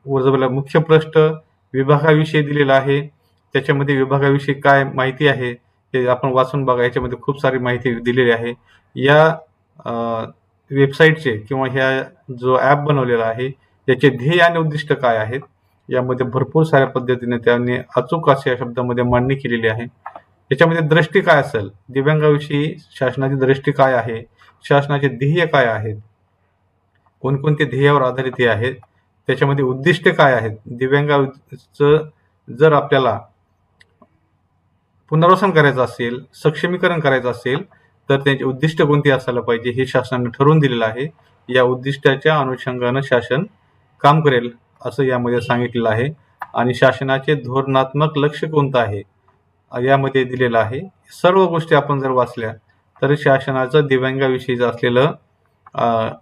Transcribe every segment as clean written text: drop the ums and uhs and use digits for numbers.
वर मुख्य पृष्ठ विभागाविषयी दिलेला आहे. त्याच्यामध्ये विभागाविषयी काय माहिती आहे ते आपण वाचून बघा. याच्यामध्ये खूप सारी माहिती दिलेली आहे. या वेबसाईटचे किंवा ह्या जो ॲप बनवलेला आहे याचे ध्येय आणि उद्दिष्ट काय आहेत यामध्ये भरपूर साऱ्या पद्धतीने त्यांनी अचूक अशा शब्दामध्ये मांडणी केलेली आहे. याच्यामध्ये दृष्टी काय असेल, दिव्यांगाविषयी शासनाची दृष्टी काय आहे, शासनाचे ध्येय काय आहेत, कोणकोणते ध्येयावर आधारित हे आहेत, त्याच्यामध्ये उद्दिष्ट काय आहेत, दिव्यांगाचं जर आपल्याला पुनर्वसन करायचं असेल, सक्षमीकरण करायचं असेल तर त्यांचे उद्दिष्ट कोणते असायला पाहिजे हे शासनाने ठरवून दिलेलं आहे. या उद्दिष्टाच्या अनुषंगानं शासन काम करेल असं यामध्ये सांगितलेलं आहे. आणि शासनाचे धोरणात्मक लक्ष्य कोणतं आहे यामध्ये दिलेलं आहे. सर्व गोष्टी आपण जर वाचल्या तर शासनाचं दिव्यांगाविषयीचं असलेलं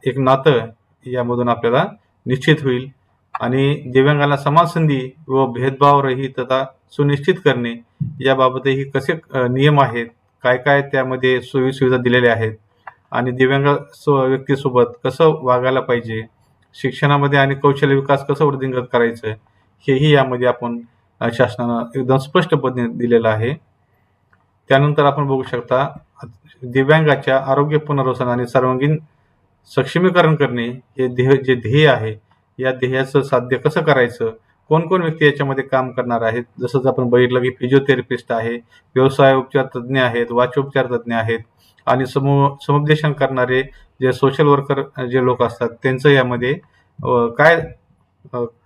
एक नातं यामधून आपल्याला निश्चित होईल. आणि दिव्यांगांना समान संधी व भेदभाव रहितता सुनिश्चित करणे याबाबतही कसे नियम आहेत, काय काय त्यामध्ये सोयीसुविधा दिलेल्या आहेत आणि दिव्यांग व्यक्तीसोबत कसं वागायला पाहिजे, शिक्षणामध्ये आणि कौशल्य विकास कसं वृद्धिंगत करायचं हेही यामध्ये आपण शासनानं एकदम स्पष्ट पद्धतीने दिलेलं आहे. त्यानंतर आपण बघू शकता दिव्यांगाच्या आरोग्य पुनर्वसन आणि सर्वांगीण सक्षमीकरण करणे हे जे ध्येय आहे या ध्येयाचं साध्य कसं करायचं, कोण कोण व्यक्ती याच्यामध्ये काम करणार आहेत. जसं आपण बघितलं की फिजिओथेरपिस्ट आहे, व्यवसाय उपचार तज्ज्ञ आहेत, वाचोपचार तज्ज्ञ आहेत आणि समुपदेशन करणारे जे सोशल वर्कर जे लोक असतात त्यांचं यामध्ये काय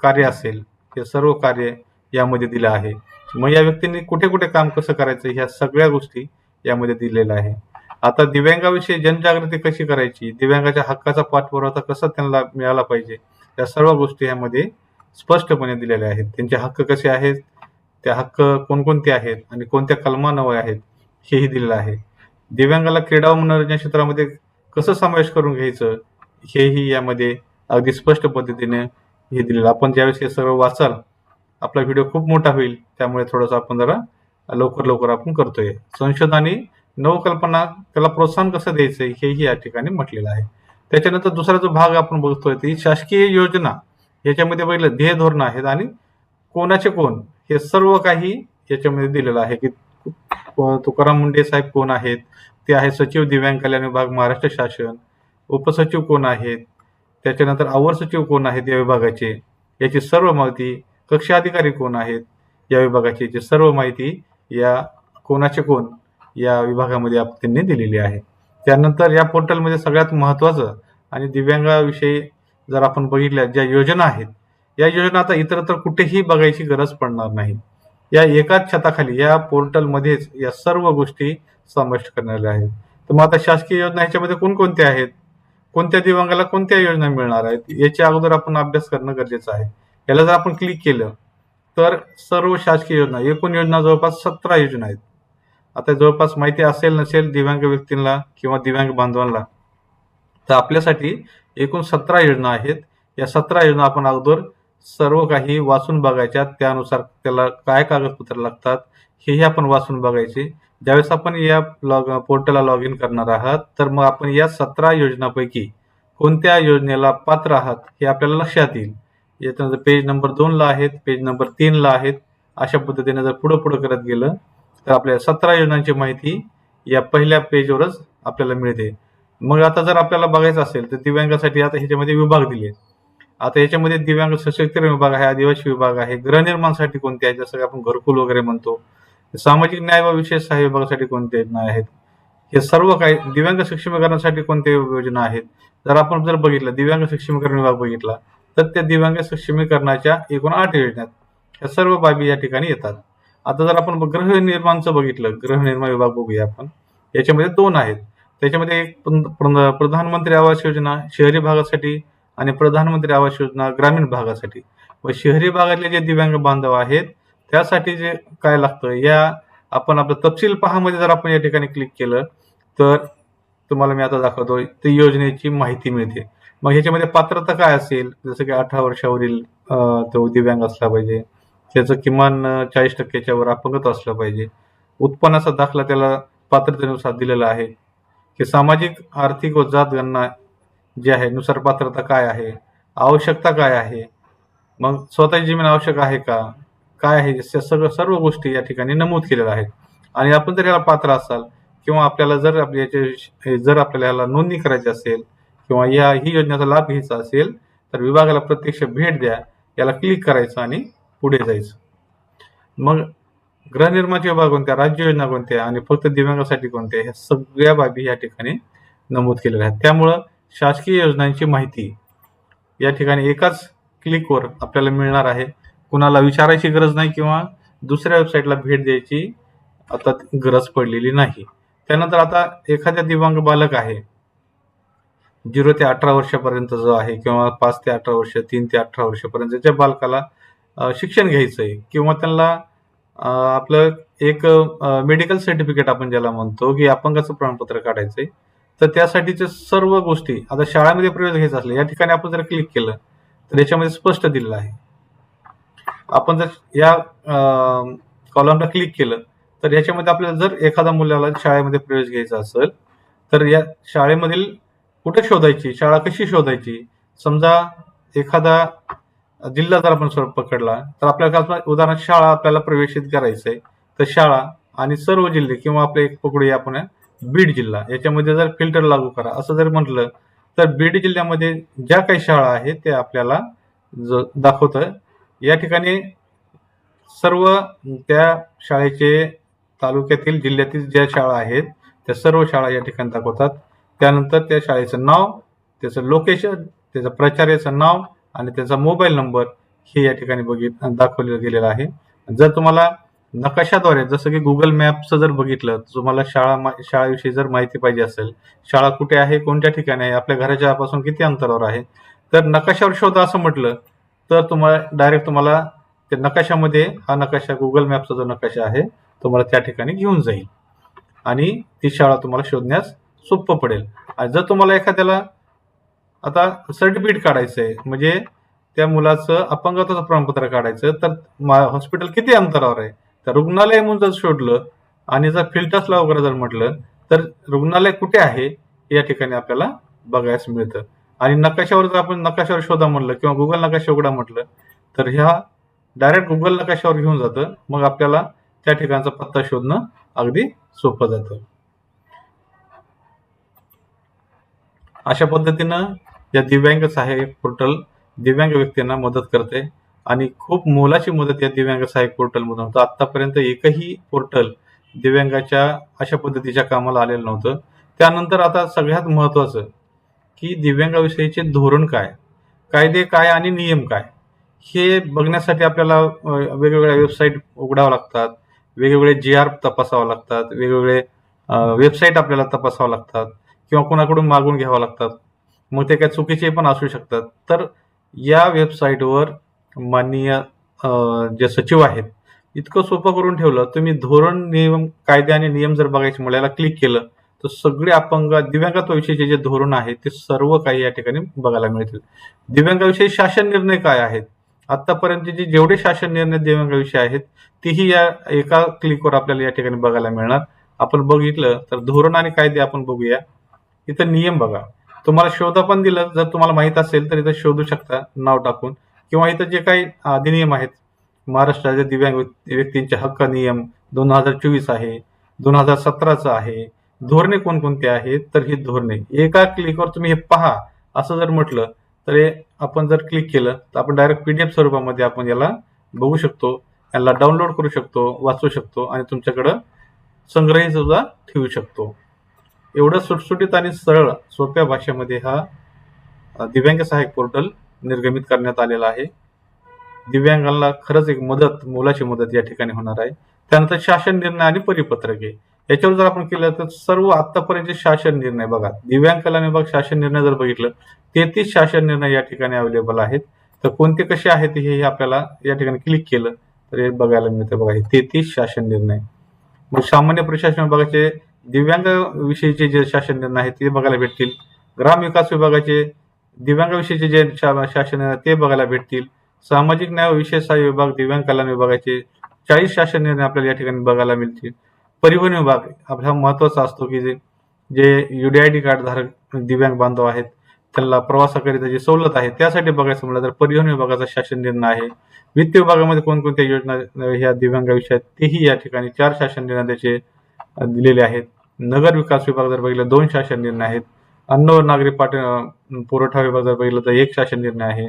कार्य असेल हे सर्व कार्य यामध्ये दिलं आहे. मग या व्यक्तींनी कुठे कुठे काम कसं करायचं ह्या सगळ्या गोष्टी यामध्ये दिलेल्या आहे. आता दिव्यांगाविषयी जनजागृती कशी करायची, दिव्यांगाच्या हक्काचा पाठपुरावा कसा त्यांना मिळाला पाहिजे या सर्व गोष्टी यामध्ये स्पष्टपणे दिलेल्या आहेत. त्यांचे हक्क कसे आहेत, त्या हक्क कोणकोणते आहेत आणि कोणत्या कलमान्वये आहेत हेही दिलेलं आहे. दिव्यांगाला क्रीडा व मनोरंजन क्षेत्रामध्ये कसं समावेश करून घ्यायचं हेही यामध्ये अगदी स्पष्ट पद्धतीने हे दिलेलं. आपण ज्यावेळेस हे सगळं वाचाल आपला व्हिडिओ खूप मोठा होईल, त्यामुळे थोडंसं आपण जरा लवकर आपण करतोय. संशोधन आणि नवकल्पना त्याला प्रोत्साहन कसं द्यायचं हेही या ठिकाणी म्हटलेलं आहे. त्याच्यानंतर दुसरा जो भाग आपण बघतोय ती शासकीय योजना. याच्यामध्ये बघितलं ध्येय धोरण आहेत आणि कोणाचे कोण हे सर्व काही याच्यामध्ये दिलेलं आहे की तुकाराम मुंडे साहेब कोण आहेत, ते आहे सचिव दिव्यांग कल्याण विभाग महाराष्ट्र शासन. उपसचिव कोण आहेत, त्याच्यानंतर अवर सचिव कोण आहेत या विभागाचे, याची सर्व माहिती. कक्ष अधिकारी कोण आहेत या विभागाची, याची सर्व माहिती या कोणाचे कोण या विभागामध्ये त्यांनी दिलेली आहे. त्यानंतर या पोर्टलमध्ये सगळ्यात महत्त्वाचं आणि दिव्यांगाविषयी जर आपण बघितल्या ज्या योजना आहेत या योजना आता इतरत्र कुठेही बघायची गरज पडणार नाही. या एकाच छताखाली या पोर्टलमध्येच या सर्व गोष्टी समाविष्ट करण्यात आहेत. तर मग आता शासकीय योजना ह्याच्यामध्ये कोणकोणत्या आहेत, कोणत्या दिव्यांगाला कोणत्या योजना मिळणार आहेत याच्या अगोदर आपण अभ्यास करणं गरजेचं आहे. याला जर आपण क्लिक केलं तर सर्व शासकीय योजना, एकूण योजना जवळपास 17 योजना आहेत. आता जवळपास माहिती असेल नसेल दिव्यांग व्यक्तींना किंवा दिव्यांग बांधवांना, तर आपल्यासाठी एकूण 17 योजना आहेत. या 17 योजना आपण अगोदर सर्व काही वाचून बघायच्या, त्यानुसार त्याला काय कागदपत्र लागतात हेही आपण वाचून बघायचे. ज्यावेळेस आपण या पोर्टलला लॉग इन करणार आहात तर मग आपण या 17 योजनांपैकी कोणत्या योजनेला पात्र आहात हे आपल्याला लक्षात येईल. याच्यानंतर पेज नंबर 2 ला आहेत, पेज नंबर 3 ला आहेत. अशा पद्धतीने जर पुढे करत गेलं तर आपल्या 17 योजनांची माहिती या पहिल्या पेजवरच आपल्याला मिळते. मग आता जर आपल्याला बघायचं असेल तर दिव्यांगासाठी आता ह्याच्यामध्ये विभाग दिले. आता याच्यामध्ये दिव्यांग सशक्तीकरण विभाग आहे, आदिवासी विभाग आहे, गृहनिर्माणासाठी कोणते आहेत जसं आपण घरकुल वगैरे म्हणतो, सामाजिक न्याय व विशेष सहाय्य विभागासाठी कोणते योजना आहेत, हे सर्व काही दिव्यांग सक्षमीकरणासाठी कोणत्या योजना आहेत. जर आपण जर बघितलं दिव्यांग सक्षमीकरण विभाग बघितला तर त्या दिव्यांग सक्षमीकरणाच्या एकूण 8 योजना या सर्व बाबी या ठिकाणी येतात. आता जर आपण गृहनिर्माणचं बघितलं, गृहनिर्माण विभाग बघूया आपण, याच्यामध्ये 2 आहेत. त्याच्यामध्ये एक प्रधानमंत्री आवास योजना शहरी भागासाठी आणि प्रधानमंत्री आवास योजना ग्रामीण भागासाठी. व शहरी भागातले जे दिव्यांग बांधव आहेत त्यासाठी जे काय लागतं या आपण आपलं तपशील पहामध्ये जर आपण या ठिकाणी क्लिक केलं तर तुम्हाला मी आता दाखवतो ती योजनेची माहिती मिळते. मग ह्याच्यामध्ये पात्रता काय असेल, जसं की 18 वर्षावरील तो दिव्यांग असला पाहिजे, त्याचं किमान 40% वर अपंगत्व असलं पाहिजे, उत्पन्नाचा दाखला त्याला पात्रतेनुसार दिलेला आहे, की सामाजिक आर्थिक व जात गणना जे आहे नुसार पात्रता काय आहे, आवश्यकता काय आहे, मग स्वतःची जमीन आवश्यक आहे का, काय आहे, सर्व गोष्टी या ठिकाणी नमूद केलेल्या आहेत. आणि आपण जर याला पात्र असाल किंवा आपल्याला जर आपल्याला याला नोंदणी करायची असेल किंवा ही योजनेचा लाभ घ्यायचा असेल तर विभागाला प्रत्यक्ष भेट द्या, याला क्लिक करायचं आणि पुढे जायचं. मग गृहनिर्माण विभाग कोणत्या, राज्य योजना कोणत्या आणि फक्त दिव्यांगासाठी कोणत्या, ह्या सगळ्या बाबी या ठिकाणी नमूद केलेल्या आहेत. त्यामुळं शासकीय योजनांची माहिती या ठिकाणी एकाच क्लिकवर आपल्याला मिळणार आहे. कुणाला विचारायची गरज नाही किंवा दुसऱ्या वेबसाईटला भेट द्यायची आता गरज पडलेली नाही. त्यानंतर आता एखाद्या दिव्यांग बालक आहे 0 ते 18 वर्षापर्यंत जो आहे किंवा 5 ते 18 वर्ष, 3 ते 18 वर्षापर्यंत ज्या बालकाला शिक्षण घ्यायचंय किंवा त्यांना आपलं एक मेडिकल सर्टिफिकेट आपण ज्याला म्हणतो की अपंगाचं प्रमाणपत्र काढायचंय, तर त्यासाठीच्या सर्व गोष्टी आता शाळेमध्ये प्रवेश घ्यायचा असले या ठिकाणी आपण जर क्लिक केलं तर याच्यामध्ये स्पष्ट दिलेलं आहे. आपण जर या कॉलमला क्लिक केलं तर याच्यामध्ये आपल्याला जर एखाद्या मुलाला शाळेमध्ये प्रवेश घ्यायचा असेल तर या शाळेमधील कुठे शोधायची, शाळा कशी शोधायची, समजा एखादा जिल्हा जर आपण पकडला तर आपल्याला उदाहरणार्थ शाळा आपल्याला प्रवेशित करायचंय तर शाळा आणि सर्व जिल्हे किंवा आपले एक पकडूया आपण बीड जिल्हा, याच्यामध्ये जर फिल्टर लागू करा असं जर म्हटलं तर बीड जिल्ह्यामध्ये ज्या काही शाळा आहेत ते आपल्याला दाखवतं. या ठिकाणी सर्व त्या शाळेचे तालुक्यातील जिल्ह्यातील ज्या शाळा आहेत त्या सर्व शाळा या ठिकाणी दाखवतात. त्यानंतर त्या शाळेचं नाव, त्याचं लोकेशन, त्याचं प्राचार्याचं नाव आणि त्याचा मोबाईल नंबर हे या ठिकाणी दाखवलं गेलेलं आहे. जर तुम्हाला नकाशाद्वारे जसं की गुगल मॅपचं जर बघितलं, तुम्हाला शाळेविषयी जर माहिती पाहिजे असेल, शाळा कुठे आहे, कोणत्या ठिकाणी आहे, आपल्या घराच्या पासून किती अंतरावर आहे, तर नकाशावर शोधा असं म्हटलं तर तुम्हाला त्या नकाशामध्ये हा नकाशा गुगल मॅपचा जो नकाशा आहे तुम्हाला त्या ठिकाणी घेऊन जाईल आणि ती शाळा तुम्हाला शोधण्यास सोपं पडेल. आणि जर तुम्हाला एखाद्याला आता सर्टिफिकेट काढायचंय म्हणजे त्या मुलाचं अपंगत्वाचं प्रमाणपत्र काढायचं तर हॉस्पिटल किती अंतरावर आहे, तर रुग्णालय म्हणून जर शोधलं आणि जर फिल्टर्स वगैरे जर म्हटलं तर रुग्णालय कुठे आहे या ठिकाणी आपल्याला बघायला मिळतं. आणि नकाशावर जर आपण नकाशावर शोधा म्हटलं किंवा गुगल नकाशा उघडा म्हटलं तर ह्या डायरेक्ट गुगल नकाशावर घेऊन जातं. मग आपल्याला त्या ठिकाणचा पत्ता शोधणं अगदी सोपं जातं. अशा पद्धतीनं या दिव्यांग सहाय्यक पोर्टल दिव्यांग व्यक्तींना मदत करते आणि खूप मोलाची मदत या दिव्यांग सहाय्यक पोर्टलमधून होतं. आतापर्यंत एकही पोर्टल दिव्यांगाच्या अशा पद्धतीच्या कामाला आलेलं नव्हतं. त्यानंतर आता सगळ्यात महत्वाचं की दिव्यांगाविषयीचे धोरण काय, कायदे काय आणि नियम काय हे बघण्यासाठी आपल्याला वेगवेगळ्या वेबसाईट उघडावं लागतात, वेगवेगळे GR तपासावं लागतात, वेगवेगळे वेबसाईट आपल्याला तपासावं लागतात किंवा कोणाकडून मागून घ्यावं लागतात. मग ते काही चुकीचे पण असू शकतात. तर या वेबसाईटवर माननीय जे सचिव आहेत इतकं सोपं करून ठेवलं. तुम्ही धोरण, नियम, कायदे आणि नियम जर बघायचे मला याला क्लिक केलं तर सगळे दिव्यांगत्वाविषयीचे जे धोरण आहेत ते सर्व काही या ठिकाणी बघायला मिळतील. दिव्यांगाविषयी शासन निर्णय काय आहेत, आतापर्यंतचे जेवढे शासन निर्णय दिव्यांगाविषयी आहेत तेही या एका क्लिकवर आपल्याला या ठिकाणी बघायला मिळणार. आपण बघितलं तर धोरण आणि कायदे आपण बघूया. इथं नियम बघा, तुम्हाला शोधा पण दिलं, जर तुम्हाला माहित असेल तर इथं शोधू शकता नाव टाकून किंवा इथं जे काही अधिनियम आहेत महाराष्ट्र राज्य दिव्यांग व्यक्तींचे हक्क नियम 2024 आहे, 2017चा आहे, धोरणे कोणकोणते आहेत तर ही धोरणे एका क्लिकवर तुम्ही हे पहा असं जर म्हटलं तर आपण जर क्लिक केलं तर आपण डायरेक्ट PDF स्वरूपामध्ये आपण याला बघू शकतो, याला डाउनलोड करू शकतो, वाचू शकतो आणि तुमच्याकडं संग्रही सुद्धा ठेवू शकतो. एवढं सुटसुटीत आणि सरळ सोप्या भाषेमध्ये हा दिव्यांग सहाय्यक पोर्टल निर्गमित करण्यात आलेला आहे. दिव्यांगांना खरंच एक मोलाची मदत या ठिकाणी होणार आहे. त्यानंतर शासन निर्णय आणि परिपत्रके याच्यावर जर आपण केलं तर सर्व आतापर्यंतचे शासन निर्णय बघा, दिव्यांग कल्याण विभाग शासन निर्णय जर बघितलं 33 शासन निर्णय या ठिकाणी अवेलेबल आहेत. तर कोणते कसे आहेत हे आपल्याला या ठिकाणी क्लिक केलं तर हे बघायला मिळतं. बघा, हे 33 शासन निर्णय. मग सामान्य प्रशासन विभागाचे दिव्यांग विषयीचे जे शासन निर्णय आहेत ते बघायला भेटतील. ग्राम विकास विभागाचे दिव्यांगाविषयीचे जे शासन निर्णय ते बघायला भेटतील. सामाजिक न्याय व विशेष सहाय्य विभाग दिव्यांग कल्याण विभागाचे 40 शासन निर्णय आपल्याला या ठिकाणी बघायला मिळतील. परिवहन विभाग आपला महत्वाचा असतो की जे UDID कार्ड धारक दिव्यांग बांधव आहेत त्यांना प्रवासाकरिता जी सवलत आहे त्यासाठी बघायचं म्हटलं तर परिवहन विभागाचा शासन निर्णय आहे. वित्त विभागामध्ये कोणकोणत्या योजना ह्या दिव्यांगाविषयी आहेत तेही या ठिकाणी 4 शासन निर्णय त्याचे दिलेले आहेत. नगर विकास विभाग जर बघितलं 2 शासन निर्णय आहेत. अन्न व नागरी पुरवठा विभाग जर बघितलं तर 1 शासन निर्णय आहे.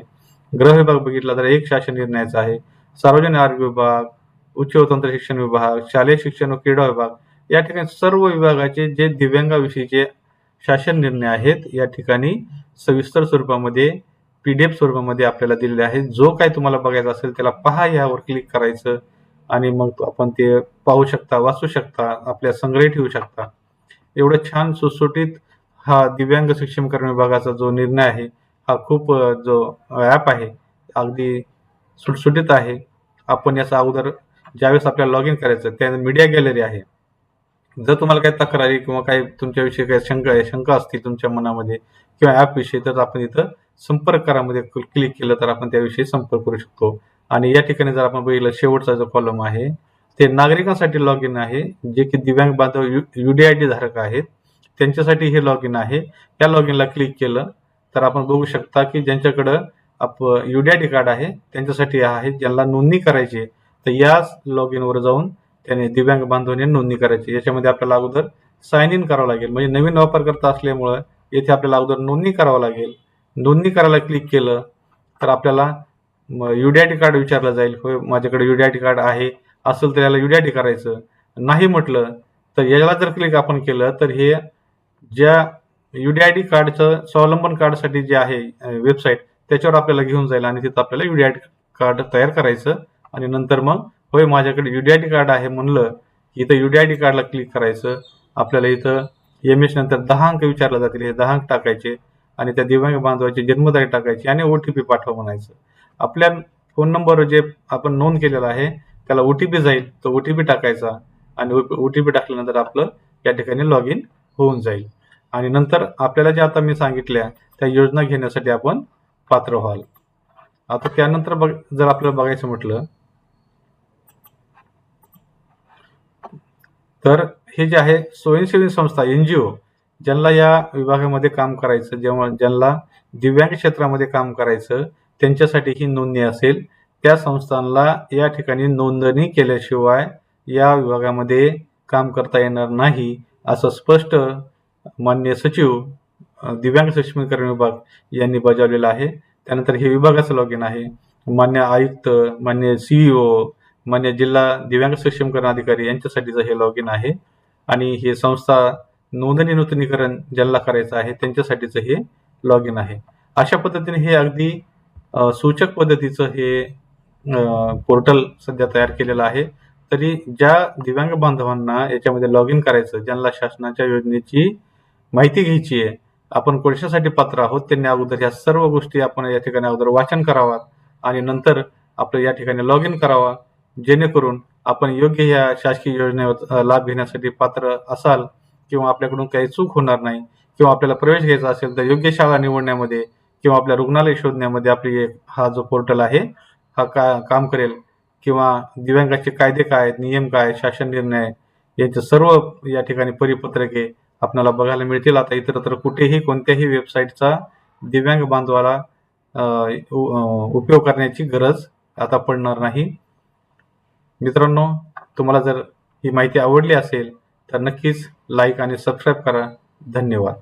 गृह विभाग बघितला तर 1 शासन निर्णयाचा आहे. सार्वजनिक आरोग्य विभाग, उच्च व तंत्र शिक्षण विभाग, शालेय शिक्षण व क्रीडा विभाग या ठिकाणी सर्व विभागाचे जे दिव्यांगाविषयीचे शासन निर्णय आहेत या ठिकाणी सविस्तर स्वरूपामध्ये PDF स्वरूपामध्ये आपल्याला दिलेले आहेत. जो काही तुम्हाला बघायचा असेल त्याला पहा, यावर क्लिक करायचं आणि मग आपण ते पाहू शकता, वाचू शकता, आपल्या संग्रही ठेवू शकता. एवढं छान सुटसुटीत हा दिव्यांग सक्षमीकरण विभागाचा जो निर्णय आहे हा खूप जो ॲप आहे अगदी सुटसुटीत आहे. आपण याचा अगोदर ज्यावेळेस आपल्याला लॉग इन करायचं त्या मीडिया गॅलरी आहे. जर तुम्हाला काही तक्रारी किंवा काही तुमच्याविषयी काही शंका असतील तुमच्या मनामध्ये किंवा ॲपविषयी तर आपण इथं संपर्क करामध्ये क्लिक केलं तर आपण त्याविषयी संपर्क करू शकतो. आणि या ठिकाणी जर आपण बघितलं शेवटचा जो कॉलम आहे ते नागरिकांसाठी लॉग इन आहे, जे की दिव्यांग बांधव UDID धारक आहेत त्यांच्यासाठी हे लॉग इन आहे. या लॉग इनला क्लिक केलं तर आपण बघू शकता की ज्यांच्याकडं UDID कार्ड आहे त्यांच्यासाठी आहे. ज्यांना नोंदणी करायची आहे तर याच लॉग इनवर जाऊन त्याने दिव्यांग बांधवांनी नोंदणी करायची. याच्यामध्ये आपल्याला अगोदर साइन इन करावं लागेल, म्हणजे नवीन वापरकर्ता असल्यामुळं येथे आपल्याला अगोदर नोंदणी करावं लागेल. नोंदणी करायला क्लिक केलं तर आपल्याला UDID कार्ड विचारलं जाईल. होय, माझ्याकडे UDID कार्ड आहे असेल तर याला UDID करायचं. नाही म्हटलं तर याला जर क्लिक आपण केलं तर हे ज्या UDID कार्डचं स्वावलंबन कार्डसाठी जे आहे वेबसाईट त्याच्यावर आपल्याला घेऊन जाईल आणि तिथं आपल्याला UDID कार्ड तयार करायचं आणि नंतर मग होय माझ्याकडे UDID कार्ड आहे म्हणलं की इथं UDID कार्डला क्लिक करायचं. आपल्याला इथं MS नंतर 10 अंक विचारले जातील, हे 10 अंक टाकायचे आणि त्या दिव्यांग बांधवाची जन्मतारीख टाकायची आणि OTP पाठवा म्हणायचं. आपल्या फोन नंबर जे आपण नोंद केलेला आहे त्याला OTP जाईल, तो OTP टाकायचा आणि OTP टाकल्यानंतर आपलं या ठिकाणी लॉग इन होऊन जाईल आणि नंतर आपल्याला जे आता मी सांगितल्या त्या योजना घेण्यासाठी आपण पात्र व्हाल. आता त्यानंतर जर आपल्याला बघायचं म्हटलं तर हे जे आहे स्वयंसेवी संस्था NGO ज्यांना या विभागामध्ये काम करायचं, ज्यांना दिव्यांग क्षेत्रामध्ये काम करायचं त्यांच्यासाठी ही नोंदणी असेल. त्या संस्थांना या ठिकाणी नोंदणी केल्याशिवाय या विभागामध्ये काम करता येणार नाही असं स्पष्ट माननीय सचिव दिव्यांग सक्षमीकरण विभाग यांनी बजावलेलं आहे. त्यानंतर हे विभागाचं लॉग इन आहे. मान्य आयुक्त, मान्य CEO, मान्य जिल्हा दिव्यांग सक्षमीकरण अधिकारी यांच्यासाठीचं हे लॉग इन आहे आणि हे संस्था नूतनीकरण ज्यांना करायचं आहे त्यांच्यासाठीचं हे लॉग इन आहे. अशा पद्धतीने हे अगदी सूचक पद्धतीचं हे पोर्टल सध्या तयार केलेलं आहे. तरी ज्या दिव्यांग बांधवांना याच्यामध्ये लॉग इन करायचं, ज्यांना शासनाच्या योजनेची माहिती घ्यायची आहे, आपण कशासाठी पात्र आहोत, त्यांनी अगोदर ह्या सर्व गोष्टी आपण या ठिकाणी अगोदर वाचन करावा आणि नंतर आपलं या ठिकाणी लॉग इन करावा, जेणेकरून आपण योग्य या शासकीय योजनेवर लाभ घेण्यासाठी पात्र असाल किंवा आपल्याकडून काही चूक होणार नाही किंवा आपल्याला प्रवेश घ्यायचा असेल तर योग्य शाळा निवडण्यामध्ये किंवा आपल्या रुग्णालय शोधण्यामध्ये आपली हा जो पोर्टल आहे हा काम करेल किंवा दिव्यांगाचे कायदे काय, नियम काय, शासन निर्णय यांचे सर्व या ठिकाणी परिपत्रके आपल्याला बघायला मिळतील. आता इतरत्र कुठेही कोणत्याही वेबसाईटचा दिव्यांग बांधवाला उपयोग करण्याची गरज आता पडणार नाही. मित्रांनो, तुम्हाला जर ही माहिती आवडली असेल तर नक्कीच लाईक आणि सबस्क्राईब करा. धन्यवाद.